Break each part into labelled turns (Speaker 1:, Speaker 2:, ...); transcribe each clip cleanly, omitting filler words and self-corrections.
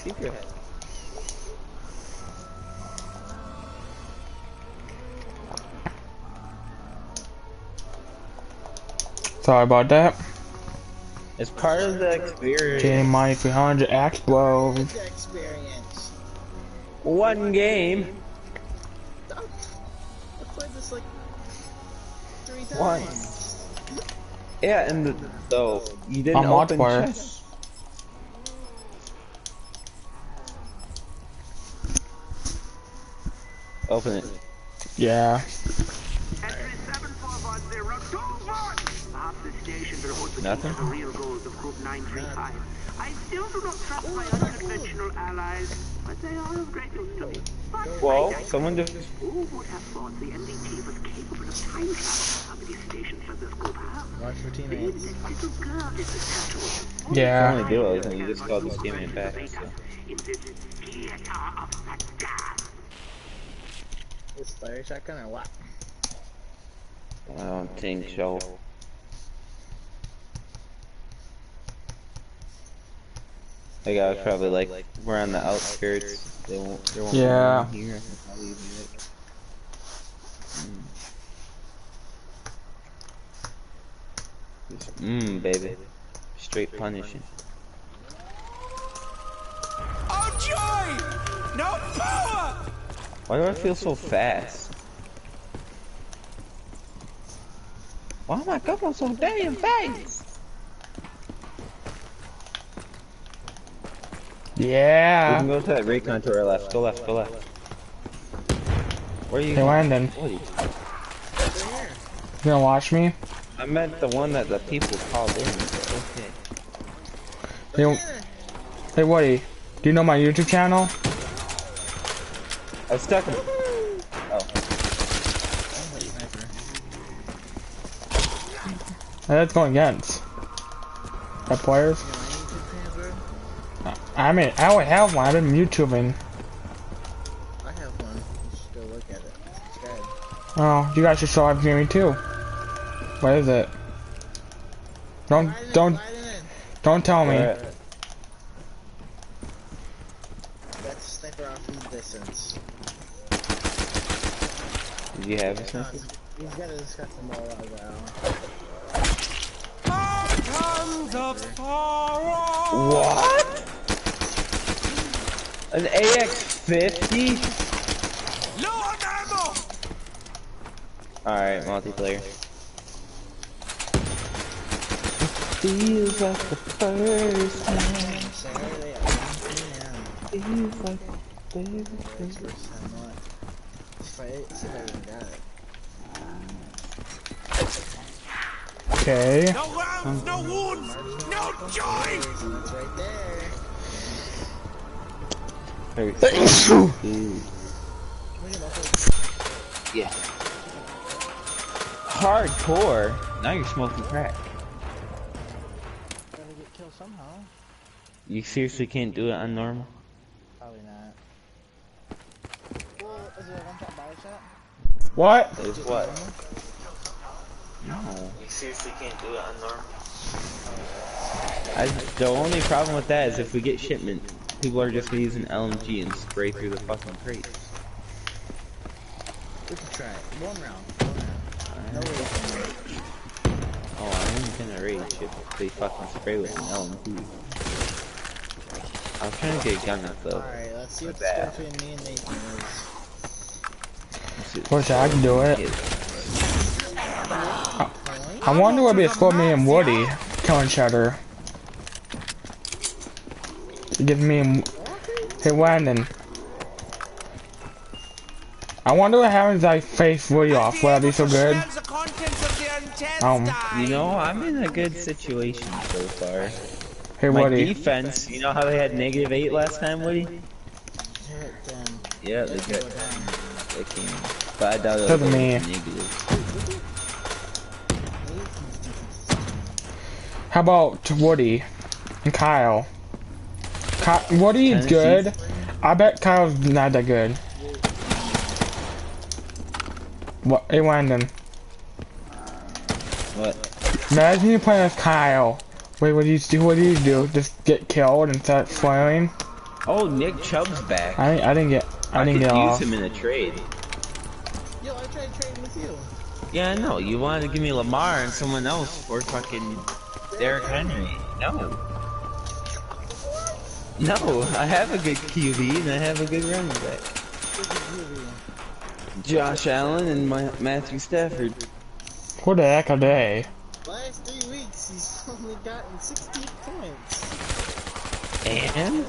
Speaker 1: Keep your head.
Speaker 2: Sorry about that.
Speaker 1: It's part of the experience.
Speaker 2: Jane Money 300 Act 12.
Speaker 3: It's the experience.
Speaker 1: One game.
Speaker 3: I played this like 3 times.
Speaker 1: Once. Yeah, and though you didn't
Speaker 2: On
Speaker 1: open
Speaker 2: multiplayer.
Speaker 1: chest. Open it.
Speaker 2: Yeah.
Speaker 1: Nothing?
Speaker 4: I still do not trust my unconventional allies, but they are of great use to me.
Speaker 1: Whoa, someone just...
Speaker 4: Who would have thought the NDT was capable of time travel? How many stations does this group have?
Speaker 3: Watch for teammates.
Speaker 4: This little girl is the statue.
Speaker 2: Yeah.
Speaker 1: Only duos, and you just called this teammate back. So.
Speaker 4: In this theater of the gods.
Speaker 3: This fire shotgun or what?
Speaker 1: I don't think so. Like I was probably like, we're on the outskirts. They won't
Speaker 2: Yeah.
Speaker 1: be here. I can probably even get... baby. Straight punishing.
Speaker 5: Oh joy! No power!
Speaker 1: Why do I feel so fast? Why am I going so damn fast? We
Speaker 2: Yeah.
Speaker 1: can go to that recon to our left. Go left, go left. Where are you?
Speaker 2: Hey, Landon.
Speaker 1: What are you?
Speaker 2: You gonna watch me?
Speaker 1: I meant the one that the people called in. Okay.
Speaker 2: Hey, Woody. Do you know my YouTube channel?
Speaker 1: I stuck him. Oh.
Speaker 2: That's going against. The players? I mean, I would have one. I've been YouTubing.
Speaker 3: I have one. Just go look at it. Subscribe.
Speaker 2: Oh, you guys should show up to me too. What is it? Don't tell me.
Speaker 1: Alright.
Speaker 3: That's sniper off from distance.
Speaker 1: Did you have a sniper?
Speaker 3: He's got a disgusting ball out well.
Speaker 5: Comes of sorrow.
Speaker 1: What? An AX-50?
Speaker 5: Low on ammo.
Speaker 1: Alright, multiplayer. Feels like the first time.
Speaker 3: Saturday at 1 p.m.
Speaker 1: Feels like the very first time.
Speaker 3: Somewhat. Let's fight. See if I even got it.
Speaker 2: Okay.
Speaker 5: No rounds, no wounds, no joy.
Speaker 3: It's right there.
Speaker 1: Very
Speaker 3: Can we get both
Speaker 1: Yeah. Hardcore? Now you're smoking crack.
Speaker 3: Gotta get killed somehow.
Speaker 1: You seriously can't do it on normal?
Speaker 3: Probably not. Well, is it a one-shot body shot?
Speaker 2: What?
Speaker 1: Is what? No. You seriously can't do it on normal? The only problem with that is if we get shipment, people are just gonna use an LMG and spray through the fucking crates.
Speaker 3: We can try it. One round. No way.
Speaker 1: Oh, I ain't gonna rage if they fucking spray with an LMG. I was trying to get a gun up though.
Speaker 3: Alright, let's see what the score between me and Nathan is.
Speaker 2: Wish I could do it. I wonder what would be a score me and Woody killing each other. Give me and... Hey, Landon. I wonder what happens if I face Woody off. Will that be so good?
Speaker 1: You know, I'm in a good situation so far.
Speaker 2: Hey,
Speaker 1: My
Speaker 2: Woody.
Speaker 1: defense, you know how they had -8 last time, Woody?
Speaker 3: Then
Speaker 1: Yeah, they got. They came. But I doubt it'll
Speaker 2: Doesn't
Speaker 1: go
Speaker 2: mean-
Speaker 1: negative.
Speaker 2: How about Woody and Kyle? Woody is good. I bet Kyle's not that good. What? Hey, Landon.
Speaker 1: What?
Speaker 2: Imagine you playing with Kyle. Wait, what do you do? What do you do? Just get killed and start flailing?
Speaker 1: Oh, Nick Chubb's back.
Speaker 2: I didn't get
Speaker 1: I could
Speaker 2: off.
Speaker 1: use him in a trade.
Speaker 3: Yo, I tried trading with you.
Speaker 1: Yeah, I know. You wanted to give me Lamar and someone else for fucking Derrick Henry. No. No, I have a good QB and I have a good running back. Josh Allen and Matthew Stafford.
Speaker 2: What the heck are they?
Speaker 3: Last 3 weeks, he's only gotten 16 points.
Speaker 1: And?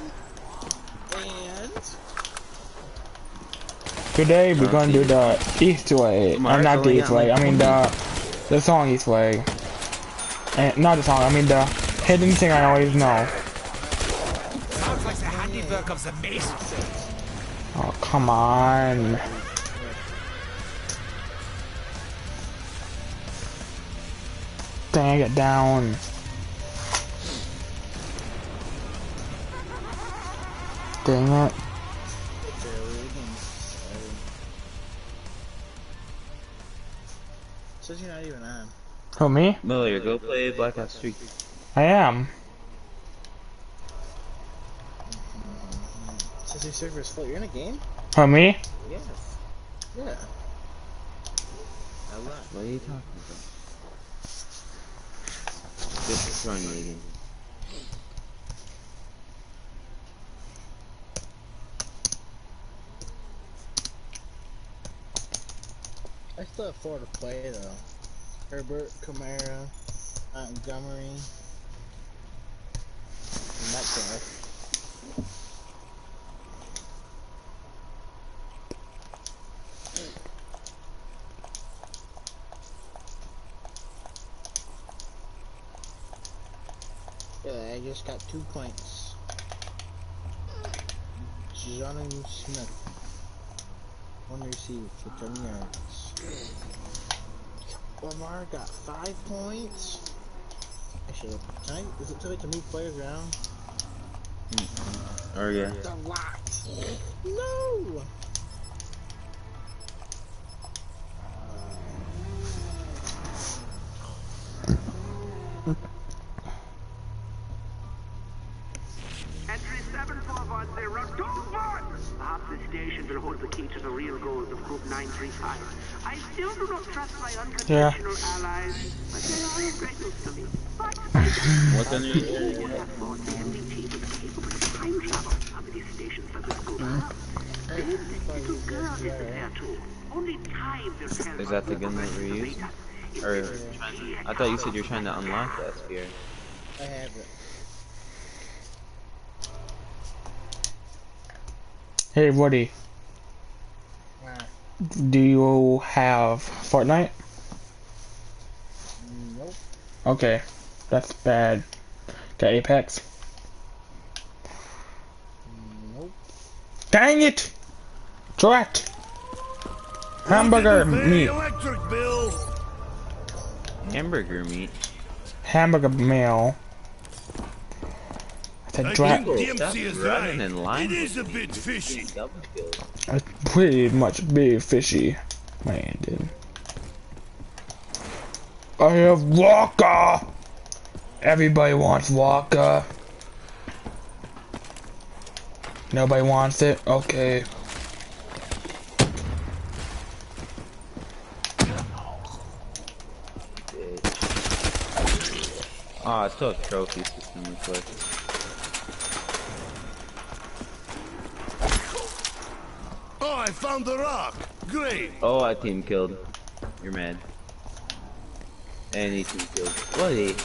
Speaker 2: Today we're gonna do the East way.
Speaker 1: Lamar's
Speaker 2: Not the
Speaker 1: only
Speaker 2: East
Speaker 1: got
Speaker 2: way.
Speaker 1: like
Speaker 2: I mean
Speaker 1: 20.
Speaker 2: the song East way. And not the song. I mean the hidden thing I always know.
Speaker 5: Sounds like the handiwork of the beast.
Speaker 2: Oh come on. Dang it down. Dang it.
Speaker 3: Says you're not even on.
Speaker 2: Who, me?
Speaker 1: Miller, go play Black Ops 3.
Speaker 2: I am.
Speaker 3: Says your server is full. You're in a game?
Speaker 2: Who, me?
Speaker 3: Yes. Yeah.
Speaker 1: What are you talking about? Just join me again.
Speaker 3: I still have 4 to play though. Herbert, Kamara, Montgomery, and Metcalf. Yeah, I just got 2 points. Jonathan Smith. 1 receive for 10 yards. Lamar got 5 points. Actually, is it too late to move players around?
Speaker 1: Or yeah.
Speaker 3: The lot. No!
Speaker 4: Entry 741 Perhaps this station will hold the key to the real goals of Group 935. I still do not trust my unconventional allies, but they are of great use to me. But
Speaker 1: What's on your
Speaker 4: the NDT was capable of time travel. How many stations does this group have? This little girl is there too. Only time will tell.
Speaker 1: Is that the gun that we're using? Or, I thought you said you're trying to unlock that spear.
Speaker 3: I have it.
Speaker 2: Hey, Woody.
Speaker 3: Ah,
Speaker 2: Do you have Fortnite?
Speaker 3: nope.
Speaker 2: Okay. That's bad. Got Apex?
Speaker 3: Nope.
Speaker 2: Dang it! Drat! Hamburger meat.
Speaker 5: Electric bill.
Speaker 1: Hamburger meat.
Speaker 2: Hamburger meal. I said
Speaker 5: I
Speaker 2: drat.
Speaker 5: think DMC is
Speaker 1: running
Speaker 5: right.
Speaker 1: in line
Speaker 5: It is a
Speaker 1: with me.
Speaker 5: bit fishy.
Speaker 1: Double kill.
Speaker 2: It's pretty much big fishy. Man, dude. I have Walker! Everybody wants Walker. Nobody wants it? Okay.
Speaker 1: Oh, I still have trophy system real quick.
Speaker 5: Oh, I found the rock. Great.
Speaker 1: Oh, I team killed. You're mad. And he team killed. Bloody.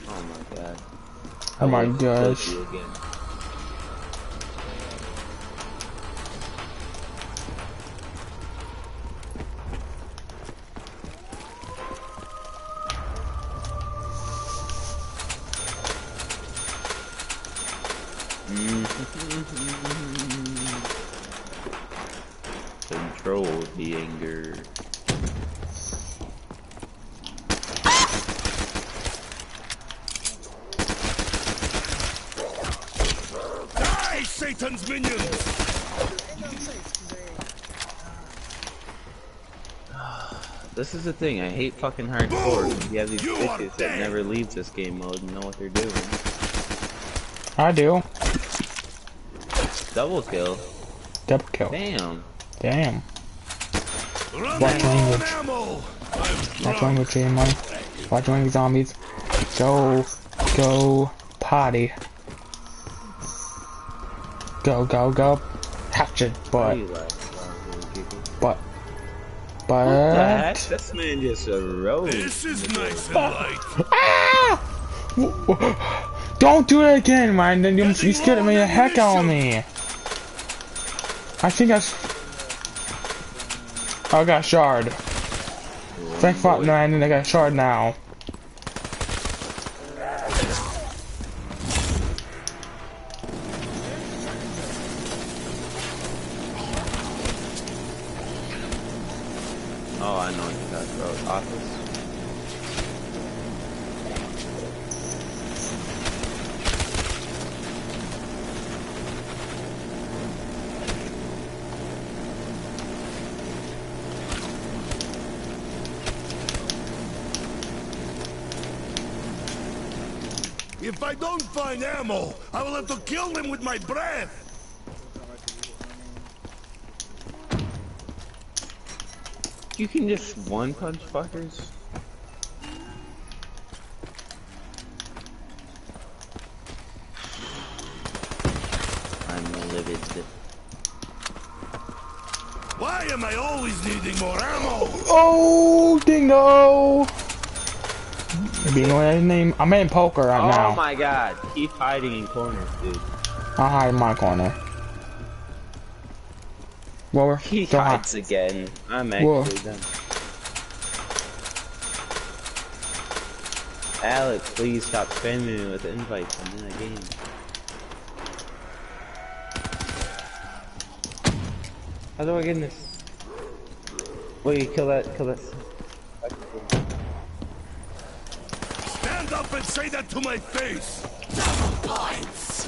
Speaker 1: Oh my god.
Speaker 2: Oh my
Speaker 1: I will
Speaker 2: gosh.
Speaker 1: kill you again. Control the anger.
Speaker 5: Die, Satan's minions.
Speaker 3: Ain't no sense, 'cause
Speaker 1: This is the thing, I hate fucking hardcore. You have these
Speaker 5: You are
Speaker 1: bitches that
Speaker 5: dead.
Speaker 1: never leave this game mode and know what they're doing.
Speaker 2: I do.
Speaker 1: Double kill.
Speaker 2: Double kill.
Speaker 1: Damn.
Speaker 2: Damn.
Speaker 5: Run
Speaker 2: Watch
Speaker 5: low on
Speaker 2: language.
Speaker 5: ammo. I'm
Speaker 2: Watch
Speaker 5: drunk.
Speaker 2: language, Money. Watch language, zombies. Go. Go. Potty. Go, go, go. Hatchet,
Speaker 1: Why
Speaker 2: but,
Speaker 1: you laugh, people?
Speaker 2: but,
Speaker 1: What the heck?
Speaker 2: but.
Speaker 1: This man just arose.
Speaker 5: This is nice and light.
Speaker 2: Ah! Don't do it again, man. Then you scared me the heck out of me. I think I got shard. Thank fuck, man. I got shard now.
Speaker 1: Oh, I know what you got, bro. Office.
Speaker 5: If I don't find ammo, I will have to kill them with my breath.
Speaker 1: You can just one punch fuckers? I'm livid.
Speaker 5: Why am I always needing more ammo?
Speaker 2: Oh, dingo! Maybe you know his name. I'm in poker right
Speaker 1: Oh
Speaker 2: now.
Speaker 1: my god, keep hiding in corners, dude.
Speaker 2: I'll hide in my corner. Well,
Speaker 1: He
Speaker 2: don't hide.
Speaker 1: hides again. I'm
Speaker 2: Whoa.
Speaker 1: actually done. Alex, please stop spamming me with invites. I'm in a game. How do I get in this? Wait, kill that.
Speaker 5: Stand up and say that to my face. Double points.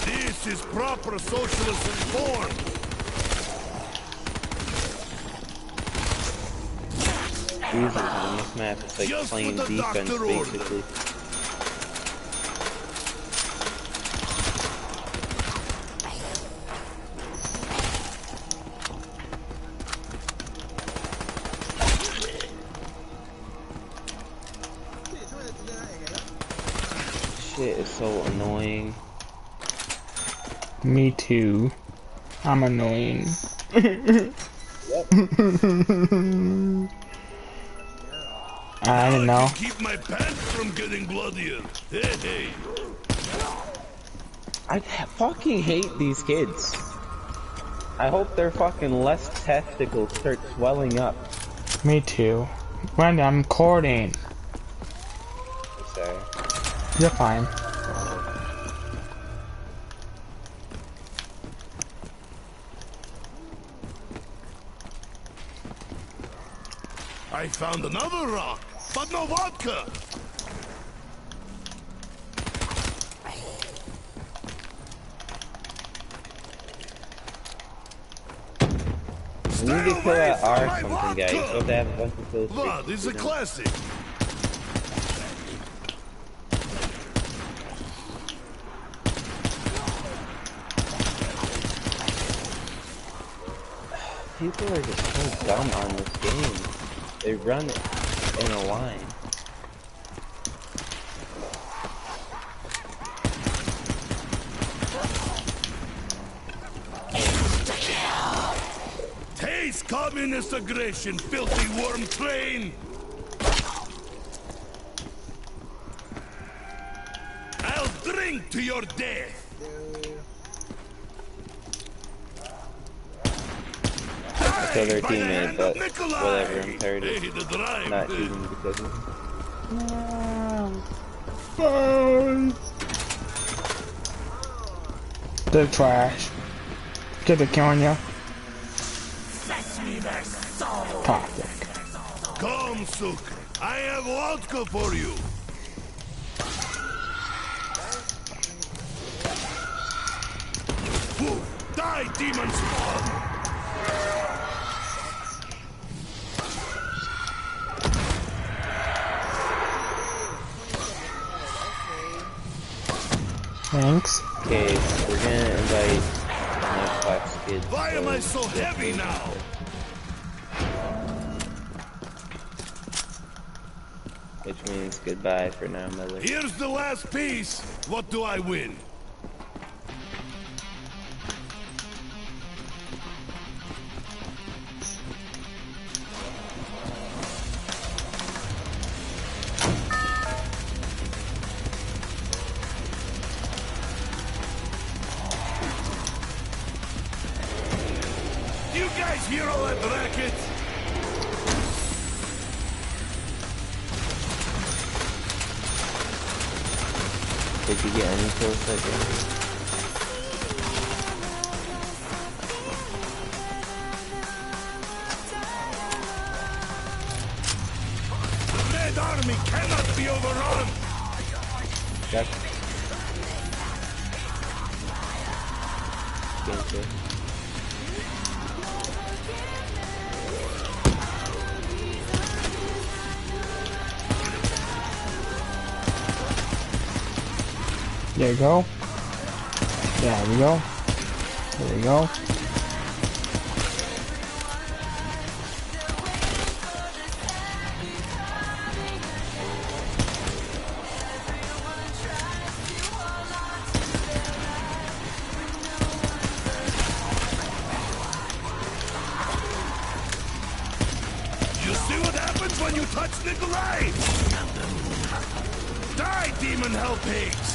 Speaker 5: This is proper socialism form.
Speaker 1: Jesus, on this map, it's like
Speaker 5: Just
Speaker 1: playing
Speaker 5: put the
Speaker 1: defense,
Speaker 5: doctor order.
Speaker 1: basically. Shit is so annoying.
Speaker 2: Me too. I'm annoying. I didn't know.
Speaker 5: Keep my pants from getting bloodier. Hey, hey.
Speaker 1: I fucking hate these kids. I hope their fucking left testicles start swelling up.
Speaker 2: Me too. Wendy, I'm recording.
Speaker 1: Sorry.
Speaker 2: You're fine.
Speaker 5: I found another rock, but no vodka.
Speaker 1: We need to kill that R something guy. So they have a bunch of kills.
Speaker 5: Blood is a classic.
Speaker 1: People are just so dumb on this game. They run it in a line.
Speaker 5: Taste communist aggression, filthy worm train. I'll drink to your death.
Speaker 1: Kill their
Speaker 5: By the
Speaker 1: teammate,
Speaker 5: hand
Speaker 1: but
Speaker 5: of Nikolai.
Speaker 1: whatever, I'm tired of
Speaker 5: Hey, the drive.
Speaker 1: not even because of
Speaker 2: They're trash. Get the killing you. Toxic.
Speaker 5: Come, Suk. I have vodka for you. Woo. Die, demon spawn.
Speaker 2: Thanks.
Speaker 1: Okay, we're gonna invite my class kids.
Speaker 5: Why am I so heavy now?
Speaker 1: Which means goodbye for now, Miller.
Speaker 5: Here's the last piece. What do I win? You guys hear all that racket?
Speaker 1: Did you get any kills that game?
Speaker 5: The Red Army cannot be overrun!
Speaker 1: That's game two.
Speaker 2: There you go. There we go. There we go.
Speaker 5: You see what happens when you touch Nikolai? Die, demon hell pigs!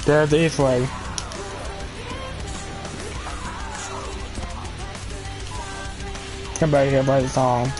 Speaker 2: There's the East way. Somebody here by the song.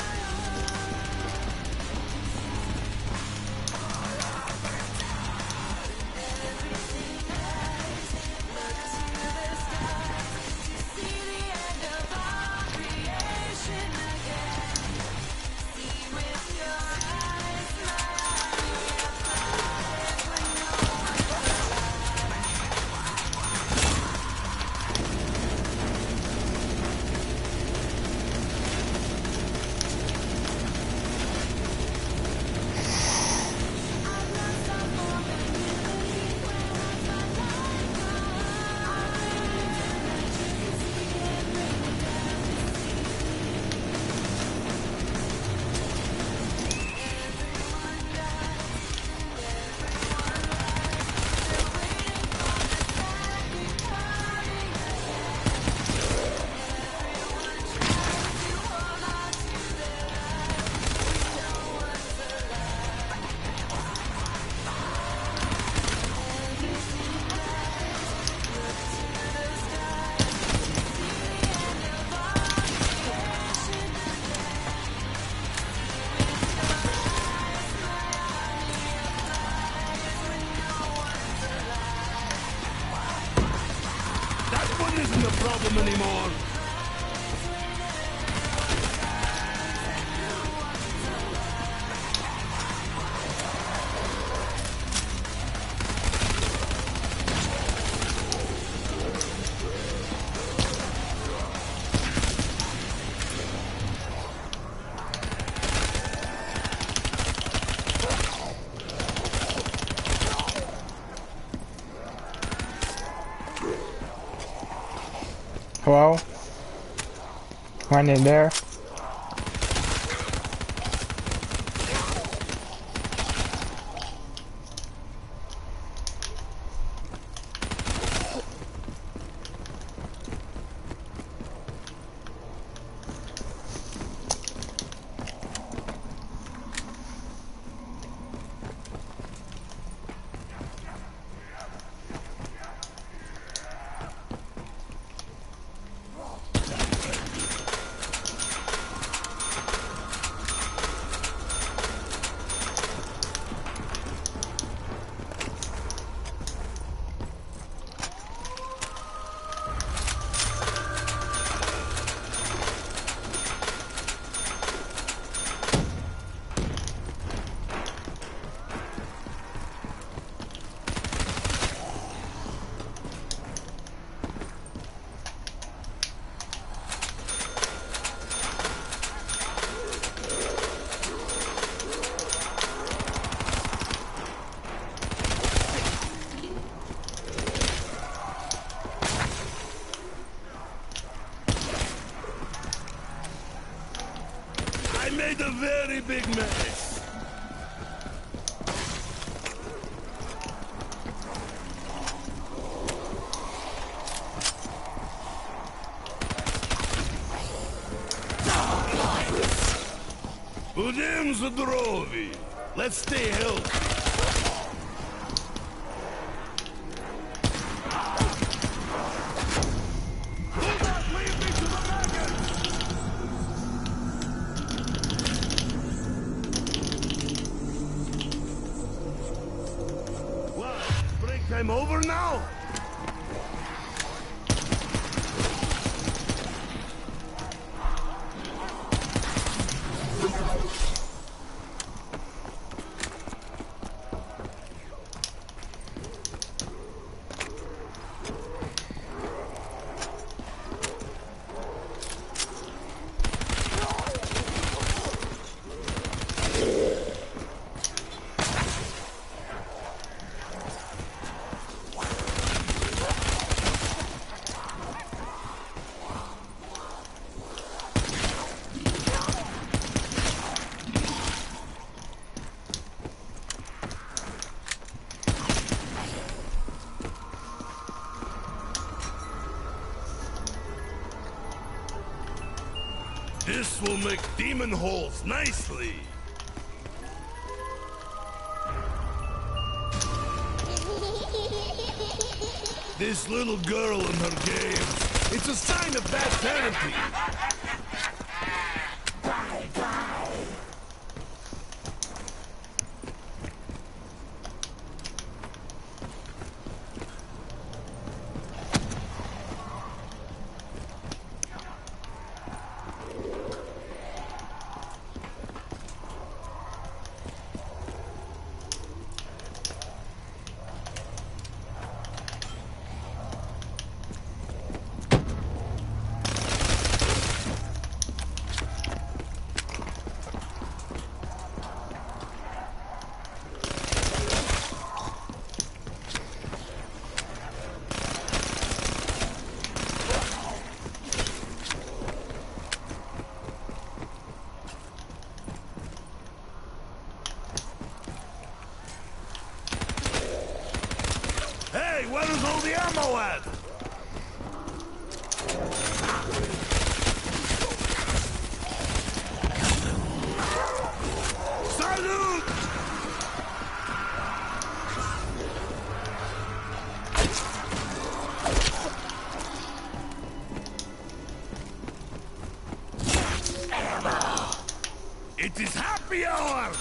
Speaker 5: Isn't a problem anymore.
Speaker 2: Hello? Right in there.
Speaker 5: made a very big mess. Budem zdrovi. Let's stay healthy. I'm over now? This will make demon holes nicely. This little girl and her games, it's a sign of bad parenting. Hey, where's all the ammo at? Salute! It is happy hour!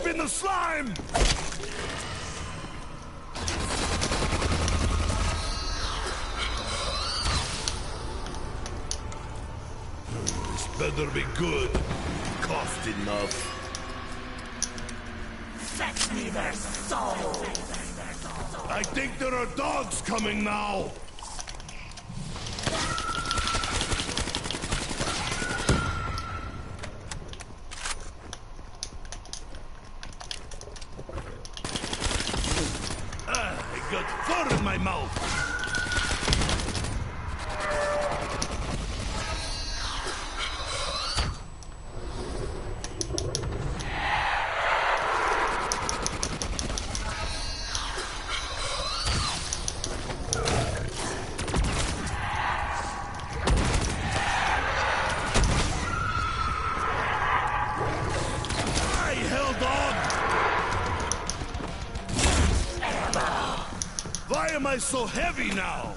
Speaker 5: In the slime! This better be good. Cost enough. Fetch me their soul! I think there are dogs coming now! Got fur in my mouth! Hi, hell dog! Why am I so heavy now?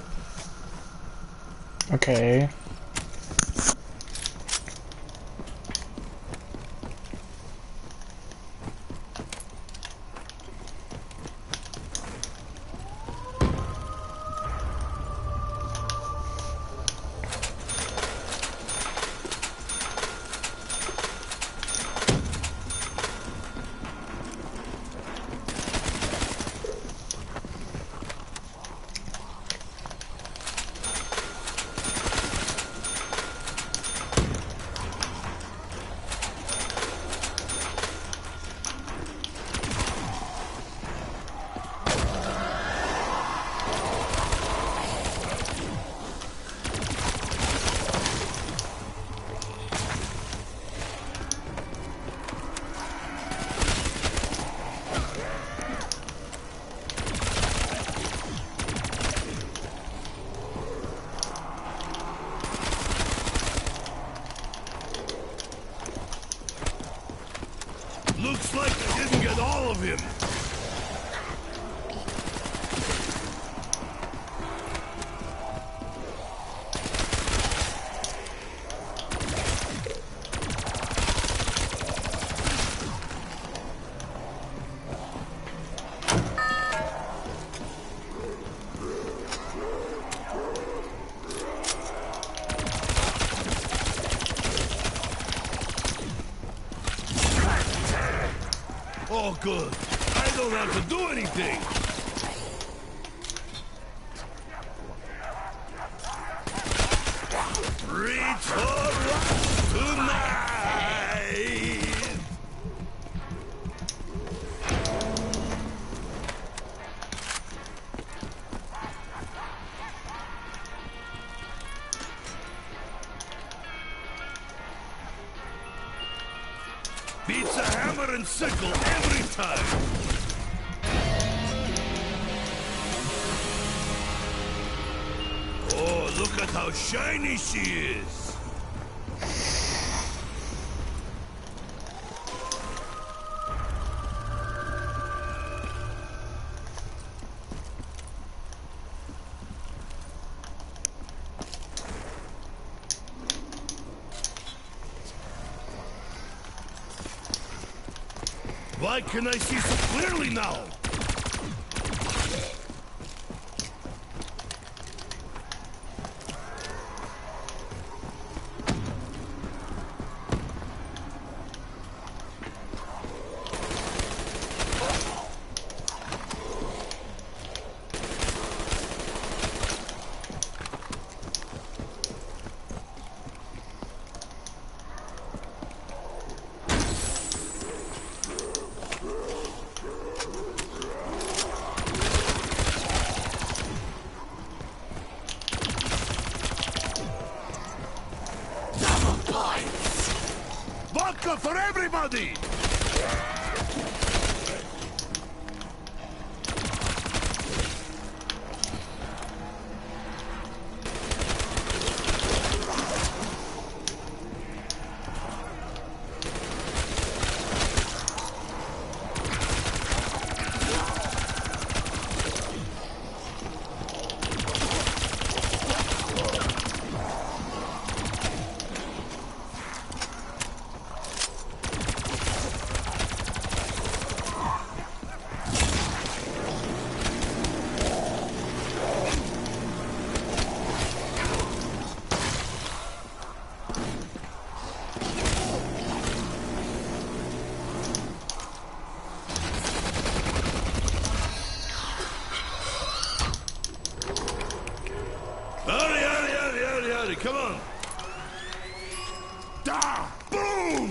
Speaker 2: Okay.
Speaker 5: good. I don't have to do anything. Reach for us tonight! Beats a hammer and sickle every time! Oh, look at how shiny she is! Why can I see so clearly now? Vodka for everybody! Hurry, come on! Da! Boom!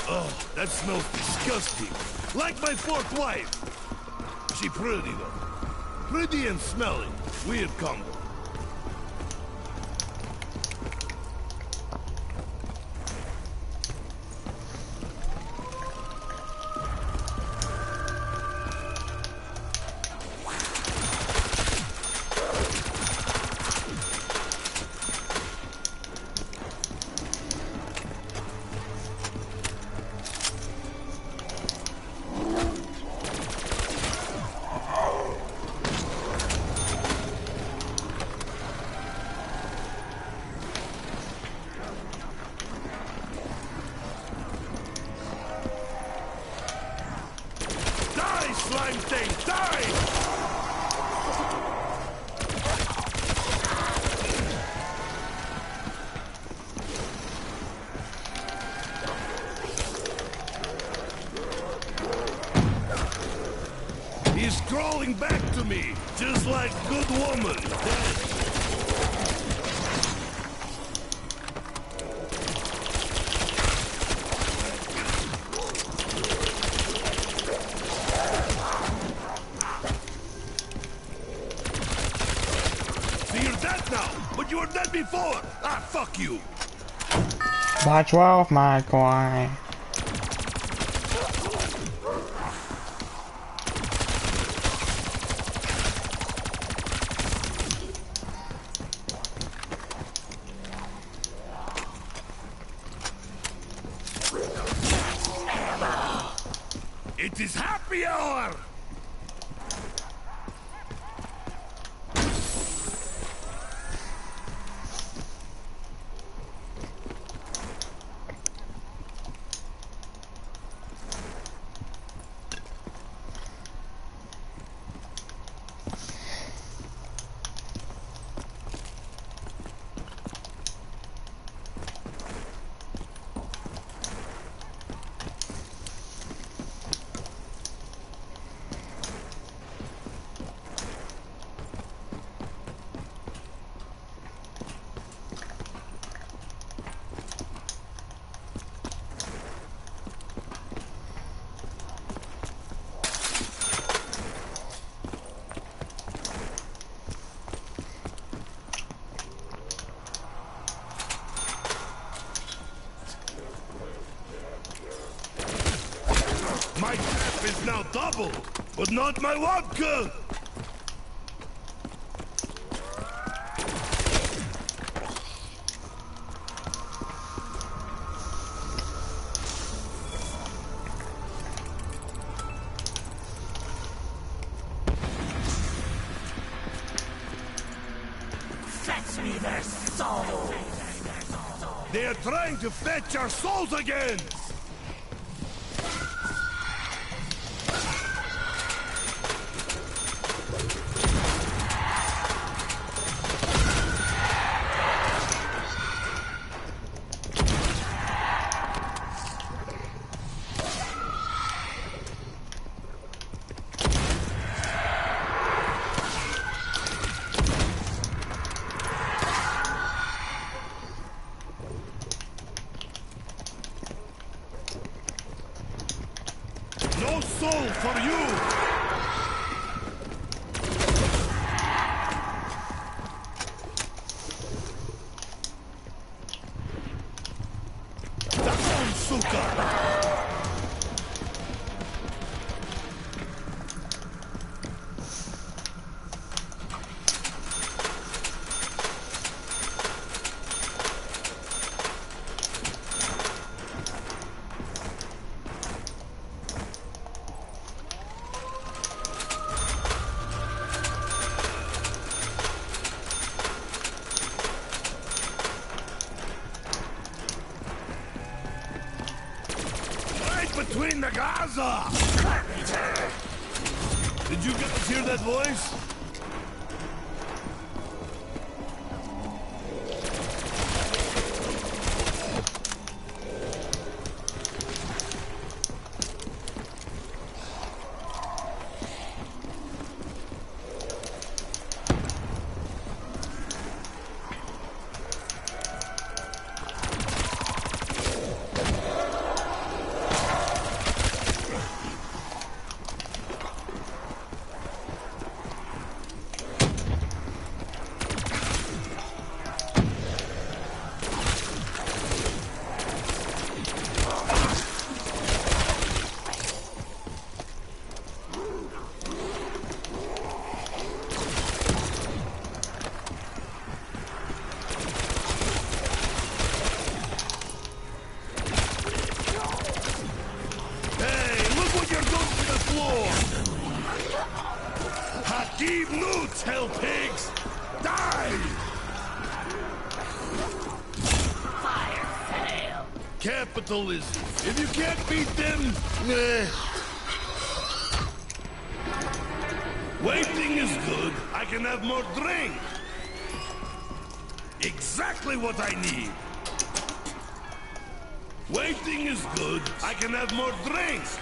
Speaker 5: Oh, that smells disgusting. Like my fourth wife. She pretty though. Pretty and smelly. Weird combo. is dead. So you're dead now, but you were dead before. Ah, fuck you.
Speaker 2: Watch 12, my boy.
Speaker 5: It is happy hour! My tap is now double, but not my vodka!
Speaker 6: Fetch me their souls!
Speaker 5: They are trying to fetch our souls again! No soul for you! Down, suka! Between the Gaza! Did you guys hear that voice? Hakim Newts, hell pigs! Die!
Speaker 6: Fire sale!
Speaker 5: Capitalism. If you can't beat them, waiting is good. I can have more drink. Exactly what I need. Waiting is good. I can have more drinks.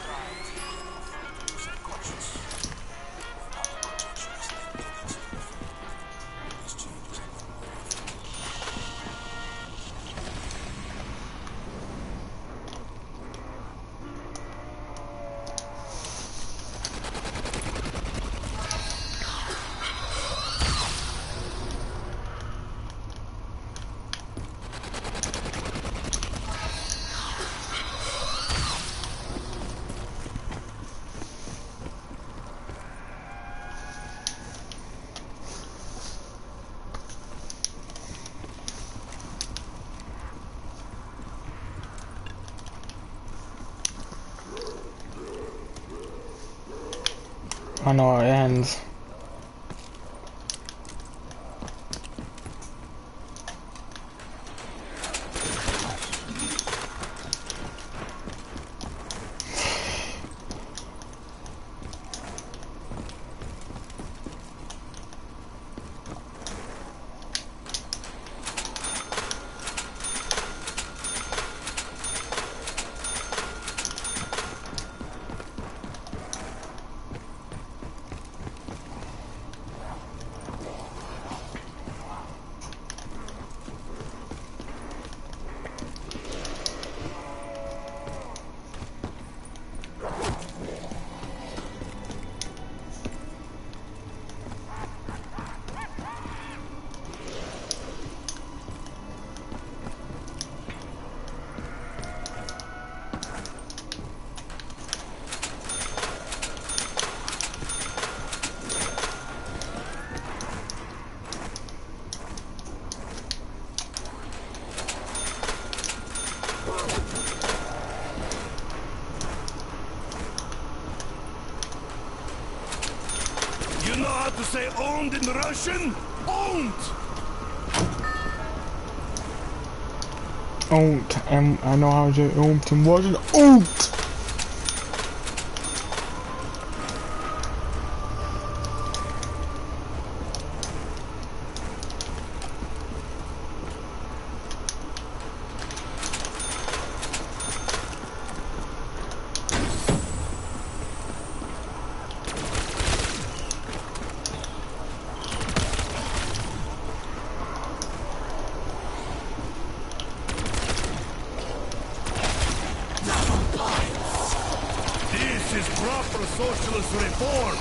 Speaker 2: I know how it ends.
Speaker 5: You know how to say owned in Russian? Owned!
Speaker 2: And I know how to say owned and wasn't owned.
Speaker 5: This is proper socialist reform.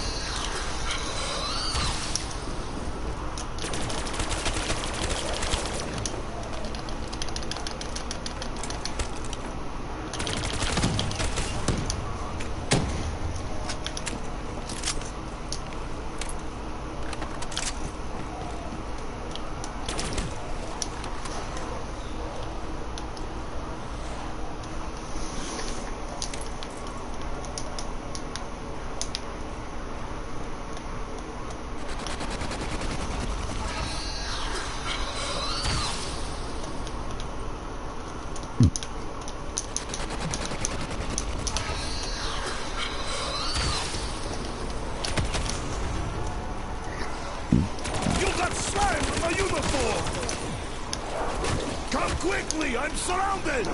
Speaker 5: Come quickly! I'm surrounded!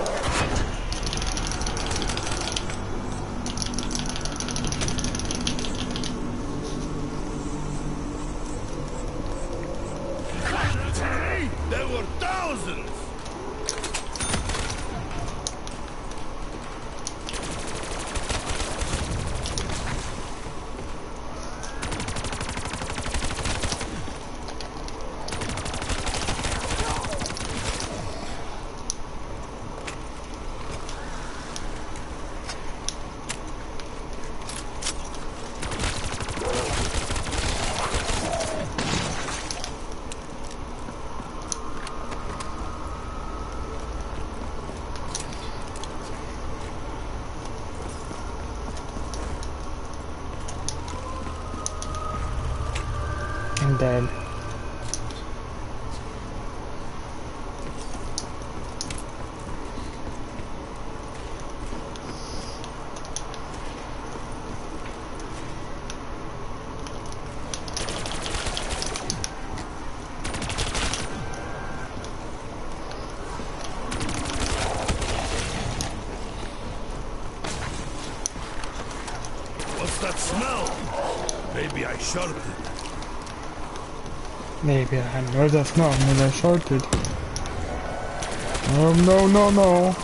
Speaker 5: There were thousands!
Speaker 2: I'm dead.
Speaker 5: What's that smell? Maybe I shorted.
Speaker 2: Maybe I know that's not when I shorted. No.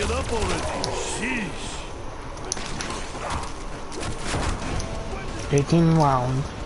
Speaker 5: get up already. Sheesh.
Speaker 2: 18 rounds.